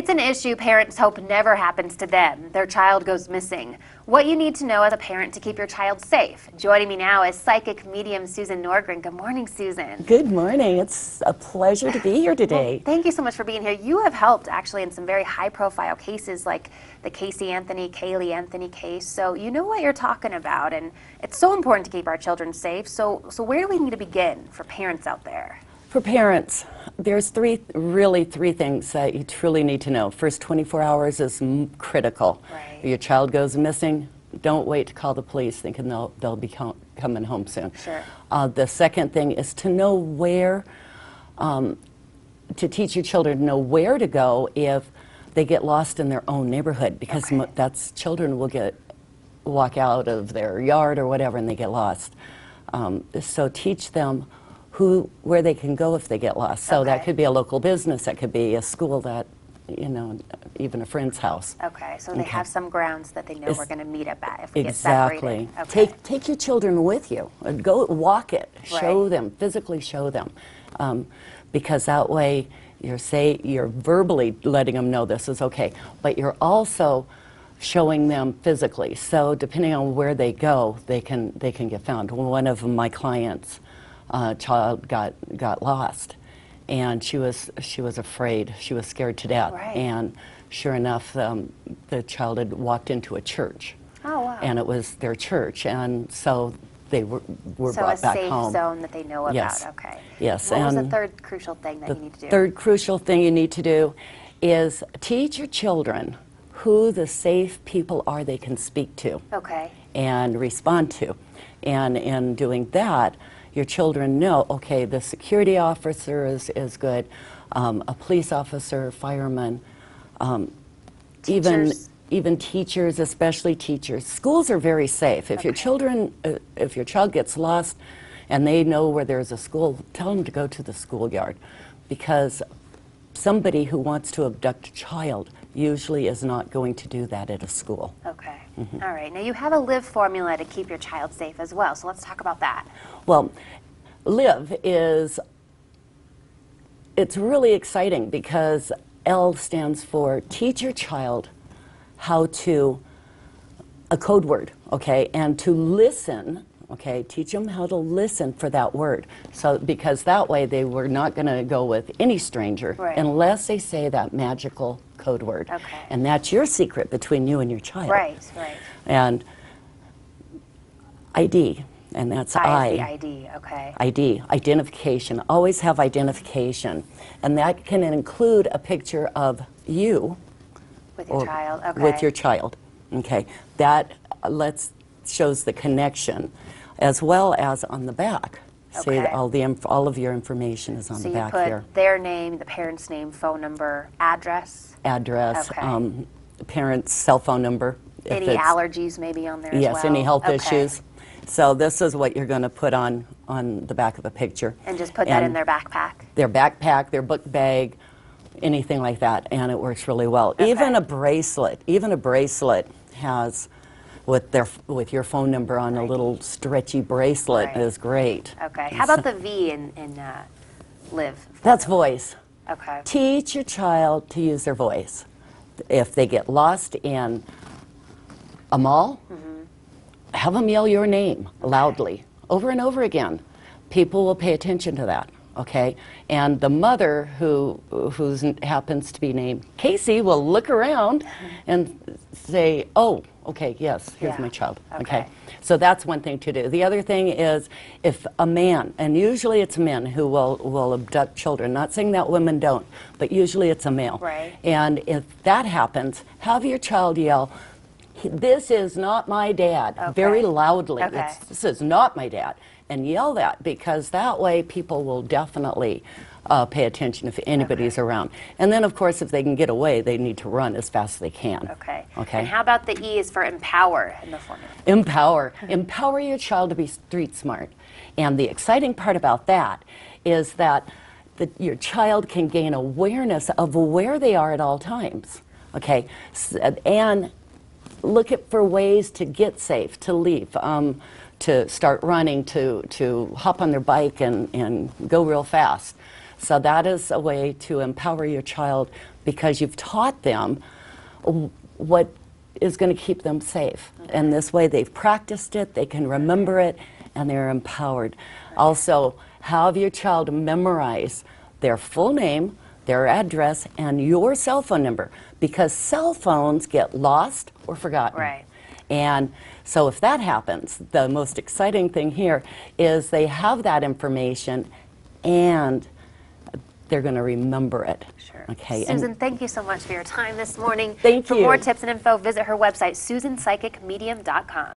It's an issue parents hope never happens to them. Their child goes missing. What you need to know as a parent to keep your child safe. Joining me now is psychic medium Susan Norgren. Good morning, Susan. Good morning. It's a pleasure to be here today. Well, thank you so much for being here. You have helped actually in some very high-profile cases like the Caylee Anthony case. So you know what you're talking about, and it's so important to keep our children safe. So where do we need to begin for parents out there? For parents, there's three things that you truly need to know. First, 24 hours is critical. Right. If your child goes missing, don't wait to call the police thinking they'll be coming home soon. Sure. The second thing is to know where, to teach your children to know where to go if they get lost in their own neighborhood, because that's children will walk out of their yard or whatever and they get lost. So teach them where they can go if they get lost. So that could be a local business, that could be a school, that, you know, even a friend's house. Okay, so they have some grounds that they know we're going to meet up at if we Exactly. get separated. Okay. Take your children with you. Go walk it. Show them, physically show them. Because that way you're verbally letting them know this is okay, but you're also showing them physically. So depending on where they go, they can get found. One of my clients, child got lost, and she was afraid. She was scared to death. Right. And sure enough, the child had walked into a church. Oh, wow. And it was their church, and so they were brought back home. So a safe zone that they know about. Yes. Okay. Yes. What was the and third crucial thing that you need to do? The third crucial thing you need to do is teach your children who the safe people are they can speak to. Okay. And respond to. And in doing that, your children know, okay, the security officer is good, a police officer, fireman, even teachers, especially teachers. Schools are very safe. If if your child gets lost and they know where there's a school, tell them to go to the schoolyard, because somebody who wants to abduct a child usually is not going to do that at a school. Okay. All right. Now you have a live formula to keep your child safe as well, so let's talk about that. Well, live it's really exciting because L stands for teach your child how to, a code word, okay, and to listen, okay, teach them how to listen for that word. So, because that way they were not going to go with any stranger unless they say that magical code word. Okay. And that's your secret between you and your child. Right. And ID, and that's I. The ID, okay. ID, identification. Always have identification. And that can include a picture of you. With your child, okay. With your child, okay. That shows the connection, as well as on the back. Okay. See, all of your information is on the back here. So you put their name, the parent's name, phone number, address? Address, parent's cell phone number. Any allergies maybe on there as well? Yes, any health issues. So this is what you're going to put on the back of a picture. And just put that in their backpack? Their backpack, their book bag, anything like that, and it works really well. Okay. Even a bracelet has with your phone number on a little stretchy bracelet is great. Okay. How about the V in live? That's voice. Okay. Teach your child to use their voice. If they get lost in a mall, have them yell your name loudly over and over again. People will pay attention to that. Okay, and the mother who happens to be named Casey will look around and say, "Oh, okay, yes, here's my child." Okay, so that's one thing to do. The other thing is, if a man, and usually it's men who will abduct children. Not saying that women don't, but usually it's a male. Right. And if that happens, have your child yell, "This is not my dad," very loudly. Okay. This is not my dad. And yell that, because that way people will definitely pay attention if anybody's around. And then, of course, if they can get away, they need to run as fast as they can. Okay. Okay. And how about the E is for empower in the formula? Empower. Empower your child to be street smart. And the exciting part about that is that your child can gain awareness of where they are at all times. Okay. And look for ways to get safe, to leave. To start running, to hop on their bike and go real fast. So that is a way to empower your child because you've taught them what is going to keep them safe. And this way they've practiced it, they can remember it, and they're empowered. Also, have your child memorize their full name, their address, and your cell phone number, because cell phones get lost or forgotten. Right. And so if that happens, the most exciting thing here is they have that information and they're going to remember it. Sure. Okay. Susan, thank you so much for your time this morning. Thank For you. more tips and info, visit her website, susanpsychicmedium.com.